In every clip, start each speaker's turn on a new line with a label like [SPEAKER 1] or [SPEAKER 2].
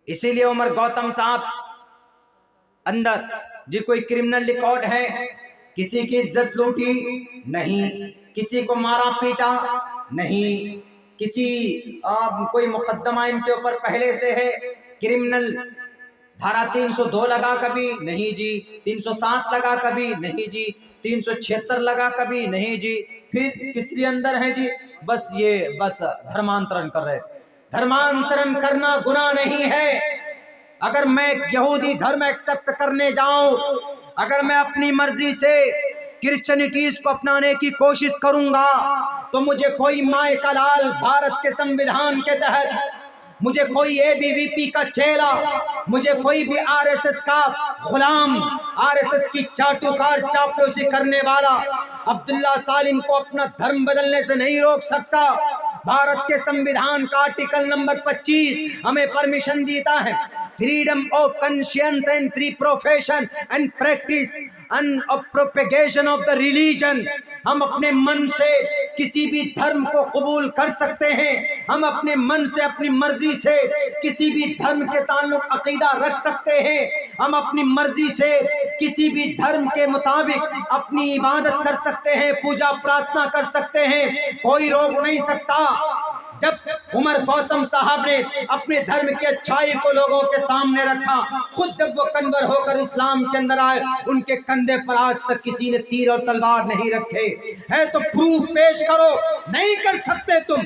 [SPEAKER 1] इसीलिए उमर गौतम साहब अंदर जी कोई क्रिमिनल रिकॉर्ड है, किसी की इज्जत लूटी नहीं, किसी को मारा पीटा नहीं, किसी कोई मुकदमा इनके ऊपर पहले से है, क्रिमिनल धारा 302 लगा कभी नहीं जी, 307 लगा कभी नहीं जी, 376 लगा कभी नहीं जी, फिर किसके अंदर है जी, बस ये बस धर्मांतरण कर रहे। धर्मांतरण करना गुनाह नहीं है। अगर मैं यहूदी धर्म एक्सेप्ट करने जाऊं, अगर मैं अपनी मर्जी से क्रिश्चियनिटीज को अपनाने की कोशिश करूंगा तो मुझे कोई माए का लाल भारत के संविधान के तहत, मुझे कोई एबीवीपी का चेला, मुझे कोई भी आरएसएस का गुलाम, आरएसएस की चाटुकार चापलूसी करने वाला अब्दुल्ला सालिम को अपना धर्म बदलने से नहीं रोक सकता। भारत के संविधान का आर्टिकल नंबर 25 हमें परमिशन देता है, freedom of conscience and free profession and practice and propagation of the religion. हम अपने मन से किसी भी धर्म को कबूल कर सकते हैं, हम अपने मन से अपनी मर्जी से किसी भी धर्म के ताल्लुक अकीदा रख सकते हैं, हम अपनी मर्जी से किसी भी धर्म के मुताबिक अपनी इबादत कर सकते हैं, पूजा प्रार्थना कर सकते हैं, कोई रोक नहीं सकता। जब उमर गौतम साहब ने अपने धर्म की अच्छाई को लोगों के सामने रखा, खुद जब वो कन्वर होकर इस्लाम के अंदर आए, उनके कंधे पर आज तक किसी ने तीर और तलवार नहीं रखे है। तो प्रूफ पेश करो। नहीं कर सकते तुम,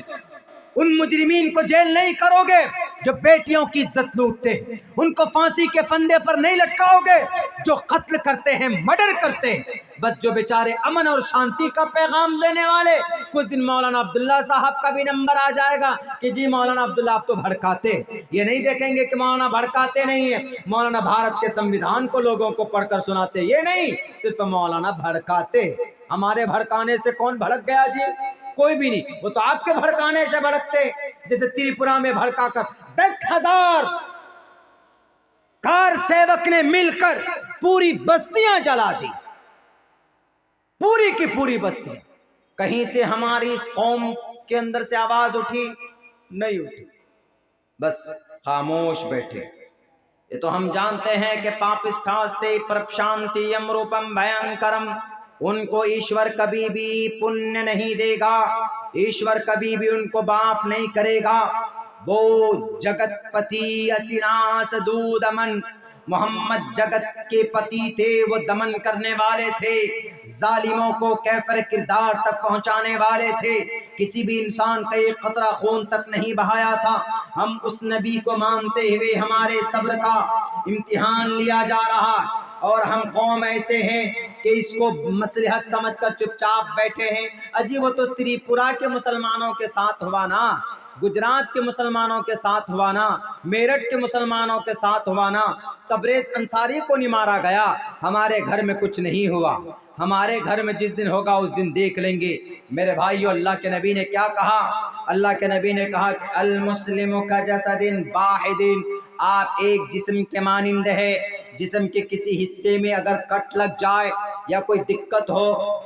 [SPEAKER 1] उन मुजरिमीन को जेल नहीं करोगे जो बेटियों की इज्जत लूटते हैं, उनको फांसी के फंदे पर नहीं लटकाओगे जो कत्ल करते हैं, मर्डर करते हैं। बस जो बेचारे अमन और शांति का पैगाम देने वाले, कुछ दिन मौलाना अब्दुल्ला साहब का भी नंबर आ जाएगा कि जी मौलाना अब्दुल्ला आप तो भड़काते, ये नहीं देखेंगे कि मौलाना भड़काते नहीं है, मौलाना भारत के संविधान को लोगों को पढ़कर सुनाते, ये नहीं, सिर्फ मौलाना भड़काते। हमारे भड़काने से कौन भड़क गया जी? कोई भी नहीं, वो तो आपके भड़काने से भड़कते। जैसे त्रिपुरा में भड़काकर 10,000 कार सेवक ने मिलकर पूरी बस्तियां जला दी, पूरी की पूरी बस्तियां। कहीं से हमारी इस कौम के अंदर से आवाज उठी? नहीं उठी, बस खामोश बैठे। ये तो हम जानते हैं कि पापिष्ठास्ते परशांति यमरूपम भयंकरम, उनको ईश्वर कभी भी पुण्य नहीं देगा, ईश्वर कभी भी उनको माफ नहीं करेगा। वो जगतपति असिनास दूदमन, मोहम्मद जगत के पति थे, वो दमन करने वाले थे, जालिमों को कैफर किरदार तक पहुंचाने वाले थे, किसी भी इंसान का एक खतरा खून तक नहीं बहाया था। हम उस नबी को मानते हुए हमारे सब्र का इम्तिहान लिया जा रहा, और हम कौम ऐसे हैं कि इसको मसलहत समझकर चुपचाप बैठे हैं। अजी वो तो त्रिपुरा के मुसलमानों के साथ हुआ ना, गुजरात के मुसलमानों के साथ हुआ ना, मेरठ के मुसलमानों के साथ हुआ ना, तबरेज अंसारी को नहीं मारा गया। हमारे घर में कुछ नहीं हुआ, हमारे घर में जिस दिन होगा उस दिन देख लेंगे। मेरे भाइयों, अल्लाह के नबी ने क्या कहा? अल्लाह के नबी ने कहा कि अल मुस्लिमु का जसदिन वाहिदिन, आप एक जिस्म के मानिंद है। जिस्म के किसी हिस्से में अगर कट लग जाए या कोई दिक्कत हो,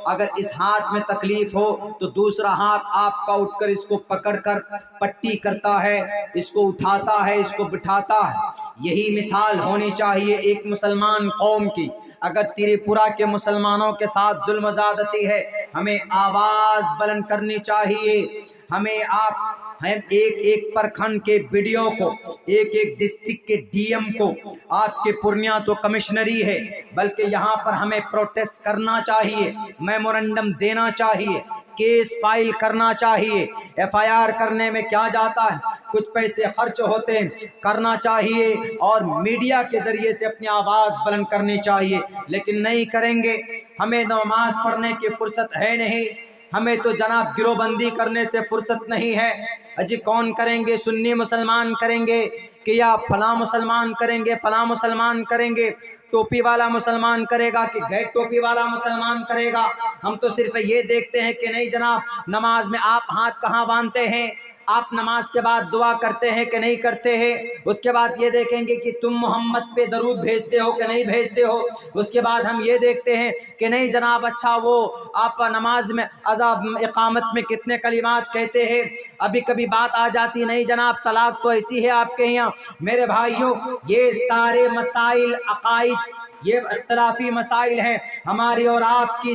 [SPEAKER 1] अगर इस हाथ में तकलीफ हो तो दूसरा हाथ आपका उठकर इसको पकड़कर पट्टी करता है, इसको उठाता है, इसको बिठाता है। यही मिसाल होनी चाहिए एक मुसलमान कौम की। अगर त्रिपुरा के मुसलमानों के साथ जुल्म ज़्यादती है, हमें आवाज़ बुलंद करनी चाहिए। हमें हम एक एक प्रखंड के वीडियो को, एक एक डिस्ट्रिक्ट के डीएम को, आपके पूर्णिया तो कमिश्नरी है, बल्कि यहाँ पर हमें प्रोटेस्ट करना चाहिए, मेमोरेंडम देना चाहिए, केस फाइल करना चाहिए। एफआईआर करने में क्या जाता है, कुछ पैसे खर्च होते हैं, करना चाहिए और मीडिया के जरिए से अपनी आवाज़ बुलंद करनी चाहिए। लेकिन नहीं करेंगे, हमें नमाज पढ़ने की फुर्सत है नहीं, हमें तो जनाब गिरोबंदी करने से फुर्सत नहीं है। अजी कौन करेंगे? सुन्नी मुसलमान करेंगे कि या फला मुसलमान करेंगे, फला मुसलमान करेंगे, टोपी वाला मुसलमान करेगा कि गैर टोपी वाला मुसलमान करेगा? हम तो सिर्फ ये देखते हैं कि नहीं जनाब, नमाज में आप हाथ कहाँ बांधते हैं, आप नमाज के बाद दुआ करते हैं कि नहीं करते हैं। उसके बाद ये देखेंगे कि तुम मोहम्मद पे दरूद भेजते हो कि नहीं भेजते हो। उसके बाद हम ये देखते हैं कि नहीं जनाब, अच्छा वो आप नमाज में अज़ाब इक़ामत में कितने कलिमात कहते हैं। अभी कभी बात आ जाती नहीं जनाब तलाक तो ऐसी है आपके यहाँ। मेरे भाइयों, ये सारे मसाइल अकाइद, ये इख्तिलाफी मसाइल हैं हमारी और आपकी।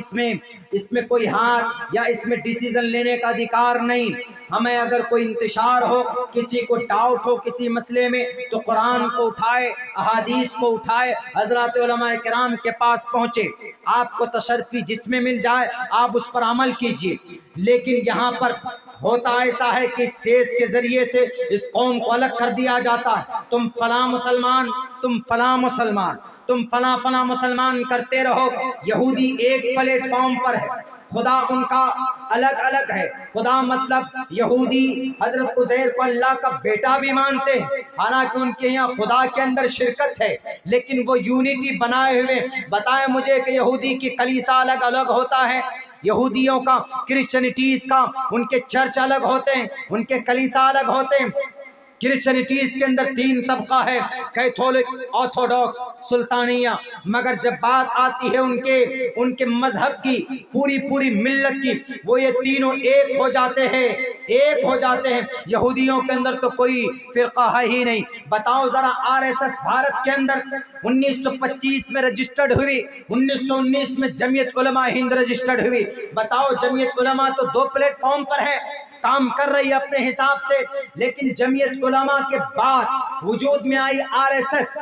[SPEAKER 1] इसमें कोई हाथ या इसमें डिसीजन लेने का अधिकार नहीं। हमें अगर कोई इंतशार हो, किसी को डाउट हो किसी मसले में, तो कुरान को उठाए, अहादीस को उठाए, हजरत उलमा किराम के पास पहुँचे। आपको तशर्रफ़ी जिसमें मिल जाए आप उस पर अमल कीजिए। लेकिन यहाँ पर होता ऐसा है कि स्टेज के जरिए से इस कौम को अलग कर दिया जाता है। तुम फला मुसलमान, तुम फला मुसलमान, तुम फला फला मुसलमान करते रहो। यहूदी एक प्लेटफॉर्म पर है, खुदा उनका अलग अलग है। खुदा मतलब यहूदी हजरत उज़ैर को अल्लाह का बेटा भी मानते हैं, हालांकि उनके यहाँ खुदा के अंदर शिरकत है, लेकिन वो यूनिटी बनाए हुए। बताए मुझे कि यहूदी की कलीसा अलग अलग होता है, यहूदियों का, क्रिश्चियनिटीज का, उनके चर्च अलग होते हैं, उनके कलीसा अलग होते हैं। क्रिश्चियनिटीज के अंदर 3 तबका है, कैथोलिक, ऑर्थोडॉक्स, सुल्तानिया। मगर जब बात आती है उनके मजहब की, पूरी मिल्लत की, वो ये तीनों एक हो जाते हैं, एक हो जाते हैं। यहूदियों के अंदर तो कोई फिरका है ही नहीं। बताओ जरा, आरएसएस भारत के अंदर 1925 में रजिस्टर्ड हुई, 1919 में जमीयत उलमा हिंद रजिस्टर्ड हुई। बताओ, जमीयत उलमा तो 2 प्लेटफॉर्म पर है, काम कर रही है अपने हिसाब से। लेकिन जमीयत उलमा के बाद वजूद में आई आरएसएस,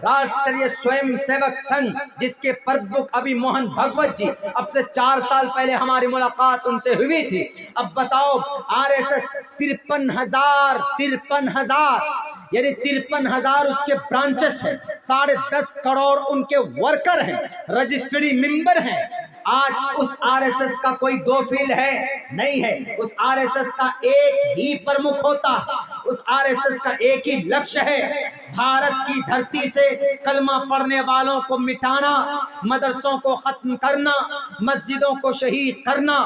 [SPEAKER 1] राष्ट्रीय स्वयं सेवक संघ, जिसके प्रमुख अभी मोहन भगवत जी, अब से 4 साल पहले हमारी मुलाकात उनसे हुई थी। अब बताओ, आरएसएस 53,000 यानी 53,000 उसके ब्रांचेस हैं, 10.5 करोड़ उनके वर्कर हैं, रजिस्ट्री मेंबर हैं। आज उस आरएसएस का कोई 2 फील्ड है? नहीं है। उस आरएसएस का एक ही प्रमुख होता है, उस आरएसएस का एक ही लक्ष्य है, भारत की धरती से कलमा पढ़ने वालों को मिटाना, मदरसों को खत्म करना, मस्जिदों को शहीद करना,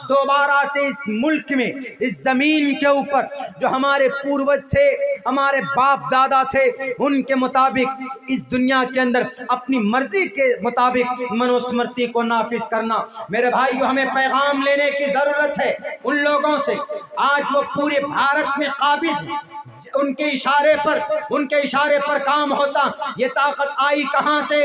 [SPEAKER 1] दोबारा से इस मुल्क में, इस जमीन के ऊपर जो हमारे पूर्वज थे, हमारे बाप दादा थे, उनके मुताबिक इस दुनिया के अंदर अपनी मर्जी के मुताबिक मनुस्मृति को नाफिज करना। मेरे भाइयों, हमें पैगाम लेने की जरूरत है उन लोगों से। आज वो पूरे भारत में काबिज हैं, उनके इशारे पर काम होता। ये ताकत आई कहां से?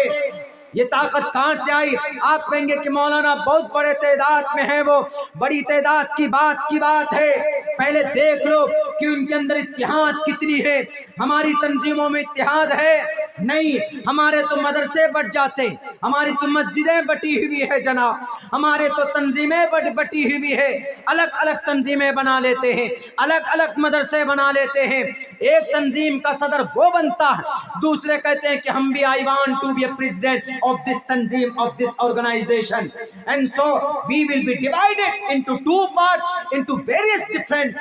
[SPEAKER 1] ये ताकत कहां से आई? आप कहेंगे कि मौलाना बहुत बड़े तादाद में है, वो बड़ी तादाद की बात है। पहले देख लो कि उनके अंदर इत्तेहाद कितनी है। हमारी तंजीमों में इत्तेहाद है? नहीं। हमारे तो मदरसे बट जाते, हमारी तो मस्जिदें बटी हुई है जनाब, हमारे तो तंजीमें बटी हुई है। अलग अलग तंजीमें बना लेते हैं, अलग अलग मदरसे बना लेते हैं। एक तंजीम का सदर वो बनता है, दूसरे कहते हैं कि हम भी I want to be a president of this tanzim, of this organization, and so we will be divided into 2 parts, into various different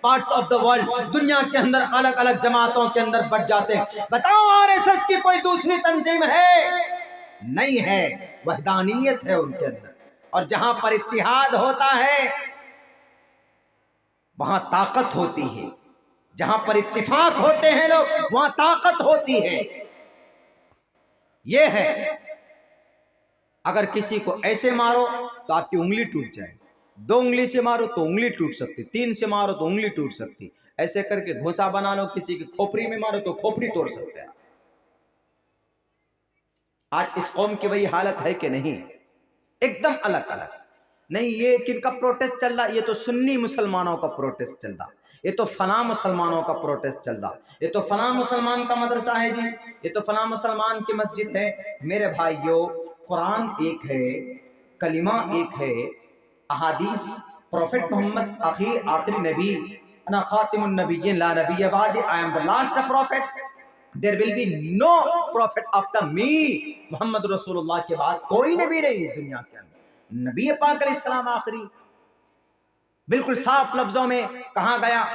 [SPEAKER 1] parts of the world। दुनिया के अंदर अलग अलग जमातों के अंदर बट जाते हैं। बताओ, आरएसएस की कोई दूसरी तंजीम है? नहीं है। वहदानियत है उनके अंदर, और जहां पर इत्तिहाद होता है वहां ताकत होती है। जहां पर इत्तिफाक होते हैं लोग, वहां ताकत होती है। ये है, अगर किसी को ऐसे मारो तो आपकी उंगली टूट जाए, 2 उंगली से मारो तो उंगली टूट सकती, 3 से मारो तो उंगली टूट सकती, ऐसे करके घोसा बना लो, किसी की खोपड़ी में मारो तो खोपड़ी तोड़ सकते हैं। आज इस कौम की वही हालत है कि नहीं? एकदम अलग अलग नहीं। ये किनका प्रोटेस्ट चल रहा? ये तो सुन्नी मुसलमानों का प्रोटेस्ट चल रहा, ये तो फला मुसलमानों का प्रोटेस्ट चल रहा, ये तो फला मुसलमान का मदरसा है जी, ये तो फला मुसलमान की मस्जिद है। मेरे भाइयों, कुरान एक है, कलिमा एक है, अहादीस, प्रोफेट मोहम्मद आखिरी नबी, अना खातिमुन नबिय्यीन ला नबिय्य बादी, I am the last prophet, there will be no prophet after me. Muhammad रसूलुल्लाह के बाद कोई नबी नहीं इस दुनिया के अंदर, नबी पाक अलैहिस्सलाम आखिरी। बिल्कुल साफ लफ्जों में कहा गया,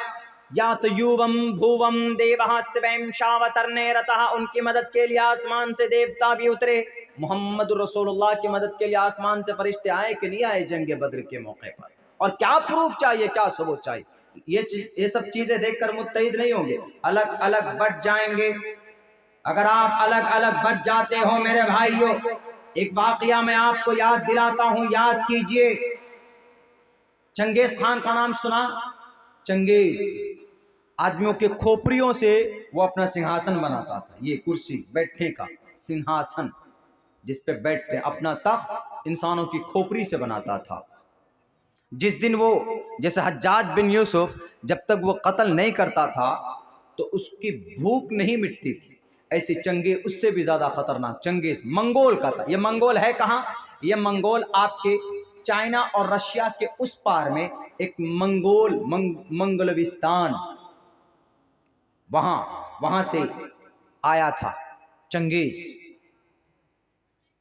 [SPEAKER 1] या तो युवम भुवम देवः स्वयं शावतरने रतः, उनकी मदद के लिए आसमान से देवता भी उतरे। मोहम्मद रसूलुल्लाह की मदद के लिए आसमान से फरिश्ते आए कि नहीं आए जंग बद्र के मौके पर? और क्या प्रूफ चाहिए, क्या सबूत चाहिए? ये सब चीजें देखकर मुत्तहिद नहीं होंगे, अलग अलग बट जाएंगे। अगर आप अलग अलग बट जाते हो मेरे भाइयों, एक वाकया मैं आपको याद दिलाता हूं, याद कीजिए। चंगेज खान का नाम सुना? चंगेज आदमियों के खोपड़ियों से वो अपना सिंहासन बनाता था, ये कुर्सी बैठने का सिंहासन जिस पे बैठते, अपना तख्त इंसानों की खोपड़ी से बनाता था। जिस दिन वो, जैसे हज्जाज बिन यूसुफ जब तक वो कत्ल नहीं करता था तो उसकी भूख नहीं मिटती थी, ऐसे चंगेज उससे भी ज्यादा खतरनाक चंगेज मंगोल का था। ये मंगोल है कहाँ? ये मंगोल आपके चाइना और रशिया के उस पार में एक मंगोल मंगलविस्तान, वहां से आया था चंगेज।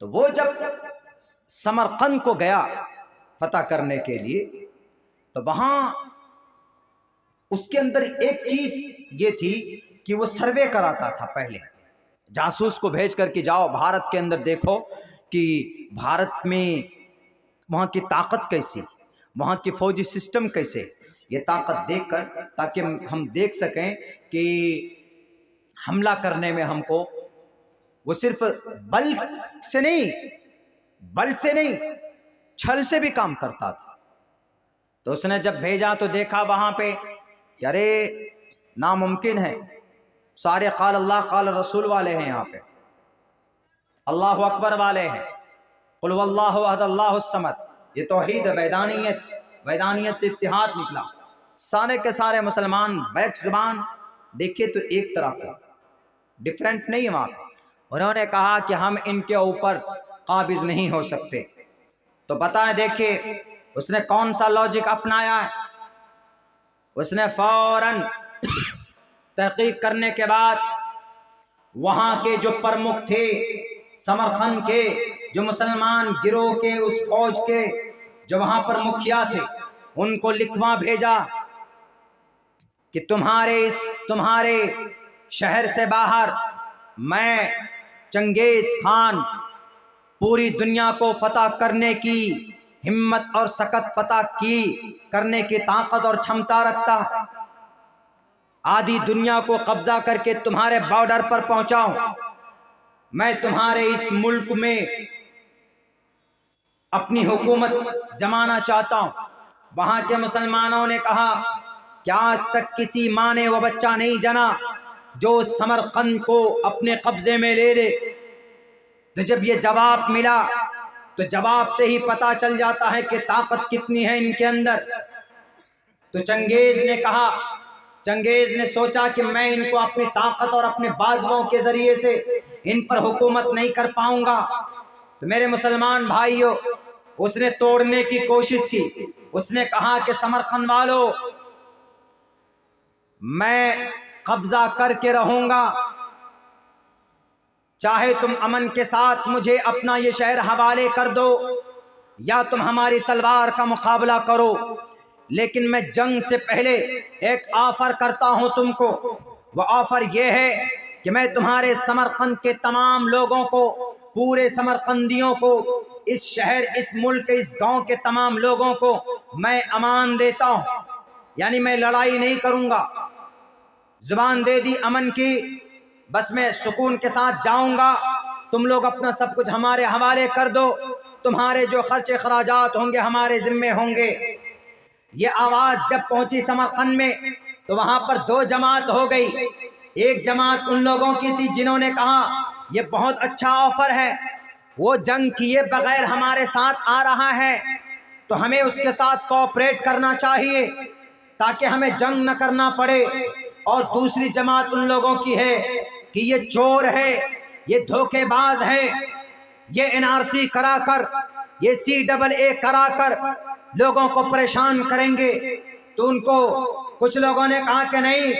[SPEAKER 1] तो वो जब समरकंद को गया फतह करने के लिए, तो वहां उसके अंदर एक चीज ये थी कि वो सर्वे कराता था। पहले जासूस को भेज करके जाओ भारत के अंदर देखो कि भारत में वहाँ की ताकत कैसी, वहाँ की फौजी सिस्टम कैसे, ये ताकत देखकर, ताकि हम देख सकें कि हमला करने में हमको, वो सिर्फ बल से नहीं छल से भी काम करता था। तो उसने जब भेजा तो देखा वहां पे, अरे नामुमकिन है, सारे काल अल्लाह काल रसूल वाले हैं यहाँ पे, अल्लाह अकबर वाले हैं, कुल वल्लाहु अहद अल्लाहुस समद, ये तौहीद वैदानियत से इत्तिहाद निकला। सारे के सारे मुसलमान बैक जुबान देखे तो एक तरह का डिफरेंट नहीं है वहाँ पे। उन्होंने कहा कि हम इनके ऊपर काबिज नहीं हो सकते। तो बताएं, देखिए उसने कौन सा लॉजिक अपनाया है। उसने फौरन तहकीक करने के बाद वहां के जो प्रमुख थे समरकंद के, जो मुसलमान गिरोह के, उस फौज के जो वहां पर मुखिया थे, उनको लिखवा भेजा कि तुम्हारे शहर से बाहर मैं चंगेज खान पूरी दुनिया को फतह करने की हिम्मत और सकत फतह की करने की ताकत और क्षमता रखता, आधी दुनिया को कब्जा करके तुम्हारे बॉर्डर पर पहुंचाऊं। मैं तुम्हारे इस मुल्क में अपनी हुकूमत जमाना चाहता हूं। वहां के मुसलमानों ने कहा क्या आज तक किसी माँ ने वो बच्चा नहीं जना जो समरकंद को अपने कब्जे में ले ले। तो जब ये जवाब मिला तो जवाब से ही पता चल जाता है कि ताकत कितनी है इनके अंदर। तो चंगेज ने सोचा कि मैं इनको अपनी ताकत और अपने बाजुओं के जरिए से इन पर हुकूमत नहीं कर पाऊंगा। तो मेरे मुसलमान भाइयों, उसने तोड़ने की कोशिश की। उसने कहा कि समरकंद वालों, मैं कब्जा करके रहूंगा, चाहे तुम अमन के साथ मुझे अपना ये शहर हवाले कर दो या तुम हमारी तलवार का मुकाबला करो, लेकिन मैं जंग से पहले एक ऑफर करता हूं तुमको। वह ऑफर यह है कि मैं तुम्हारे समरकंद के तमाम लोगों को, पूरे समरकंदियों को, इस शहर, इस मुल्क, इस गांव के तमाम लोगों को मैं अमान देता हूं, यानी मैं लड़ाई नहीं करूंगा। जुबान दे दी अमन की, बस मैं सुकून के साथ जाऊंगा, तुम लोग अपना सब कुछ हमारे हवाले कर दो, तुम्हारे जो खर्चे खराजात होंगे हमारे जिम्मे होंगे। ये आवाज जब पहुंची समरकंद में तो वहां पर दो जमात हो गई। एक जमात उन लोगों की थी जिन्होंने कहा ये बहुत अच्छा ऑफर है, वो जंग किए बगैर हमारे साथ आ रहा है तो हमें उसके साथ कोऑपरेट करना चाहिए ताकि हमें जंग न करना पड़े। और दूसरी जमात उन लोगों की है कि ये चोर है, ये धोखेबाज है, ये एनआरसी कराकर, ये CAA कराकर लोगों को परेशान करेंगे। तो उनको कुछ लोगों ने कहा कि नहीं,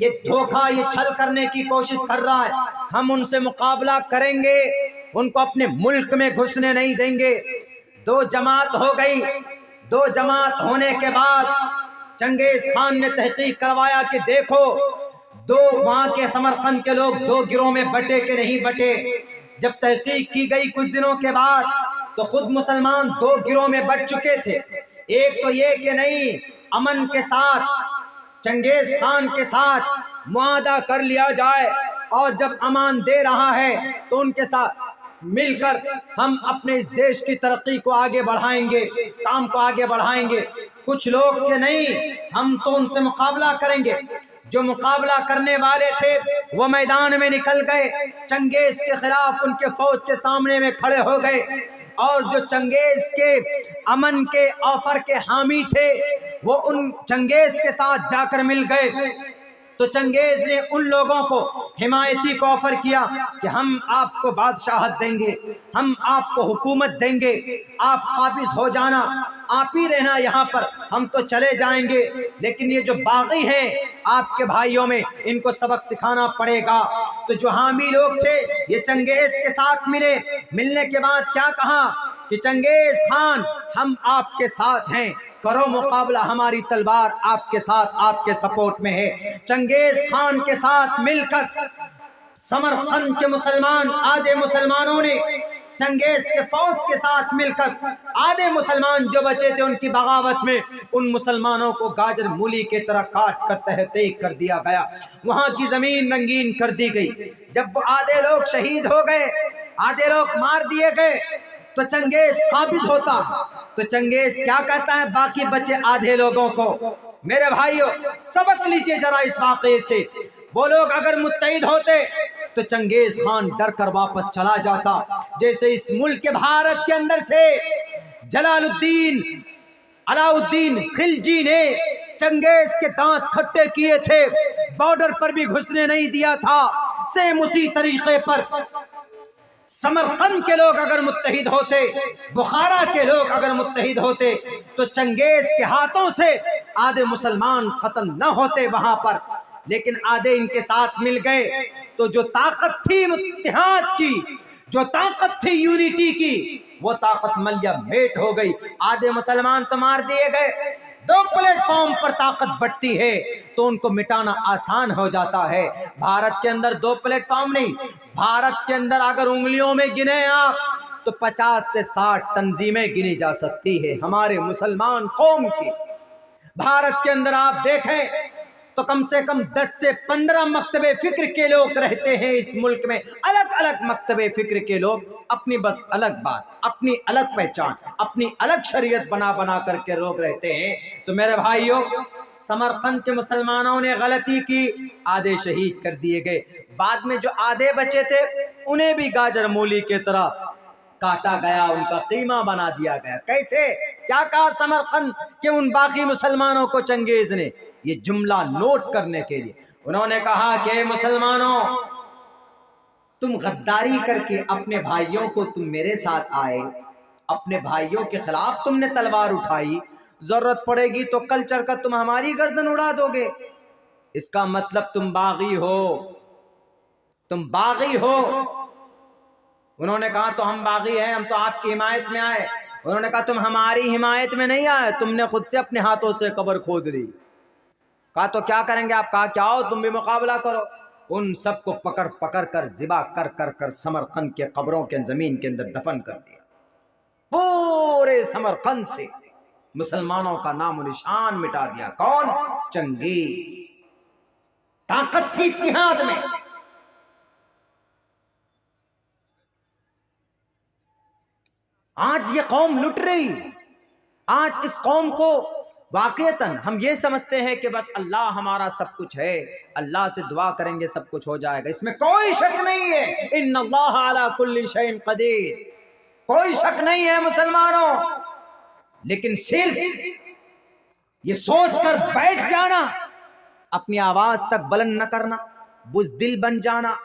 [SPEAKER 1] ये धोखा, ये छल करने की कोशिश कर रहा है, हम उनसे मुकाबला करेंगे, उनको अपने मुल्क में घुसने नहीं देंगे। दो जमात हो गई। दो जमात होने के बाद चंगेज खान ने तहकीक करवाया कि देखो, दो वहां के समरकंद के लोग दो गिरोह में बटे के नहीं बटे। जब तहकीक की गई कुछ दिनों के बाद तो खुद मुसलमान दो गिरोह में बट चुके थे। एक तो ये कि नहीं, अमन के साथ चंगेज खान के साथ मुआहदा कर लिया जाए और जब अमान दे रहा है तो उनके साथ मिलकर हम अपने इस देश की तरक्की को आगे बढ़ाएंगे, काम को आगे बढ़ाएंगे। कुछ लोग के नहीं, हम तो उनसे मुकाबला करेंगे। जो मुकाबला करने वाले थे वो मैदान में निकल गए, चंगेज के खिलाफ उनके फौज के सामने में खड़े हो गए, और जो चंगेज के अमन के ऑफर के हामी थे वो उन चंगेज के साथ जाकर मिल गए। तो चंगेज ने उन लोगों को हिमायती को ऑफर किया कि हम आपको बादशाहत देंगे, हम आपको हुकूमत देंगे, आप काबिज हो जाना, आप ही रहना यहाँ पर, हम तो चले जाएंगे, लेकिन ये जो बागी हैं आपके भाइयों में, इनको सबक सिखाना पड़ेगा। तो जो हामी लोग थे ये चंगेज के साथ मिले। मिलने के बाद क्या कहा कि चंगेज खान हम आपके साथ हैं, करो मुकाबला, हमारी तलवार आपके साथ, आपके सपोर्ट में है। चंगेज खान के साथ मिलकर समरकंद के मुसलमान, आधे मुसलमानों ने चंगेज के फौज के साथ मिलकर, आधे मुसलमान जो बचे थे उनकी बगावत में उन मुसलमानों को गाजर मूली के तरह काट कर तहते कर दिया गया, वहां की जमीन रंगीन कर दी गई। जब वो आधे लोग शहीद हो गए, आधे लोग मार दिए गए, तो चंगेज काबिज होता। तो चंगेज क्या कहता है बाकी बचे आधे लोगों को, मेरे भाइयों सबक लीजिए जरा इस वाक़े से। वो लोग अगर मुत्तहिद होते तो चंगेज खान डर कर वापस चला जाता। जैसे इस मुल्क के भारत के अंदर से जलालुद्दीन अलाउद्दीन खिलजी ने चंगेज के दांत खट्टे किए थे, बॉर्डर पर भी घुसने नहीं दिया था, सेम उसी तरीके पर समरकंद के लोग अगर मुत्तहिद होते, बुखारा के लोग अगर मुत्तहिद होते, तो चंगेज के हाथों से आधे मुसलमान कत्ल न होते वहां पर, लेकिन आधे इनके साथ मिल गए। तो जो ताकत थी इत्तेहाद की, जो ताकत थी यूनिटी की, वो ताकत मलिया मेट हो गई। आधे मुसलमान तो मार दिए गए, दो प्लेटफॉर्म पर ताकत बढ़ती है तो उनको मिटाना आसान हो जाता है। भारत के अंदर दो प्लेटफॉर्म नहीं, भारत के अंदर अगर उंगलियों में गिने आप तो 50 से 60 तंजीमें गिनी जा सकती है हमारे मुसलमान कौम की। भारत के अंदर आप देखें तो कम से कम 10 से 15 मकतबे फिक्र के लोग रहते हैं इस मुल्क में, अलग अलग मकतबे फिक्र के लोग, अपनी बस अलग बात, अपनी अलग पहचान, अपनी अलग शरीयत बना बना करके लोग रहते हैं। तो मेरे भाइयों समरकंद के मुसलमानों ने गलती की, आधे शहीद कर दिए गए। बाद में जो आधे बचे थे उन्हें भी गाजर मूली के तरह काटा गया, उनका कीमा बना दिया गया। कैसे, क्या कहा समरकंद के उन बाकी मुसलमानों को चंगेज ने, ये जुमला नोट करने के लिए उन्होंने कहा कि मुसलमानों तुम गद्दारी करके अपने भाइयों को, तुम मेरे साथ आए, अपने भाइयों के खिलाफ तुमने तलवार उठाई, जरूरत पड़ेगी तो कल चढ़कर तुम हमारी गर्दन उड़ा दोगे। इसका मतलब तुम बागी हो, तुम बागी हो। उन्होंने कहा तो हम बागी हैं, हम तो आपकी हिमायत में आए। उन्होंने कहा तुम हमारी हिमायत में नहीं आए, तुमने खुद से अपने हाथों से कब्र खोद ली। कहा तो क्या करेंगे आप? कहा क्या हो, तुम भी मुकाबला करो। उन सबको पकड़ पकड़ कर जिबा कर कर कर समरकंद के कब्रों के जमीन के अंदर दफन कर दिया। पूरे समरकंद से मुसलमानों का नामो निशान मिटा दिया। कौन? चंगेज। ताकत थी इत्तेहाद में। आज ये कौम लुट रही। आज इस कौम को वाकईतन हम ये समझते हैं कि बस अल्लाह हमारा सब कुछ है, अल्लाह से दुआ करेंगे सब कुछ हो जाएगा, इसमें कोई शक नहीं है। इन्नल्लाह अला कुल्ली शैइन कदीर, कोई शक नहीं है मुसलमानों। लेकिन सिर्फ ये सोचकर बैठ जाना, अपनी आवाज तक बुलंद न करना, बुज़दिल बन जाना,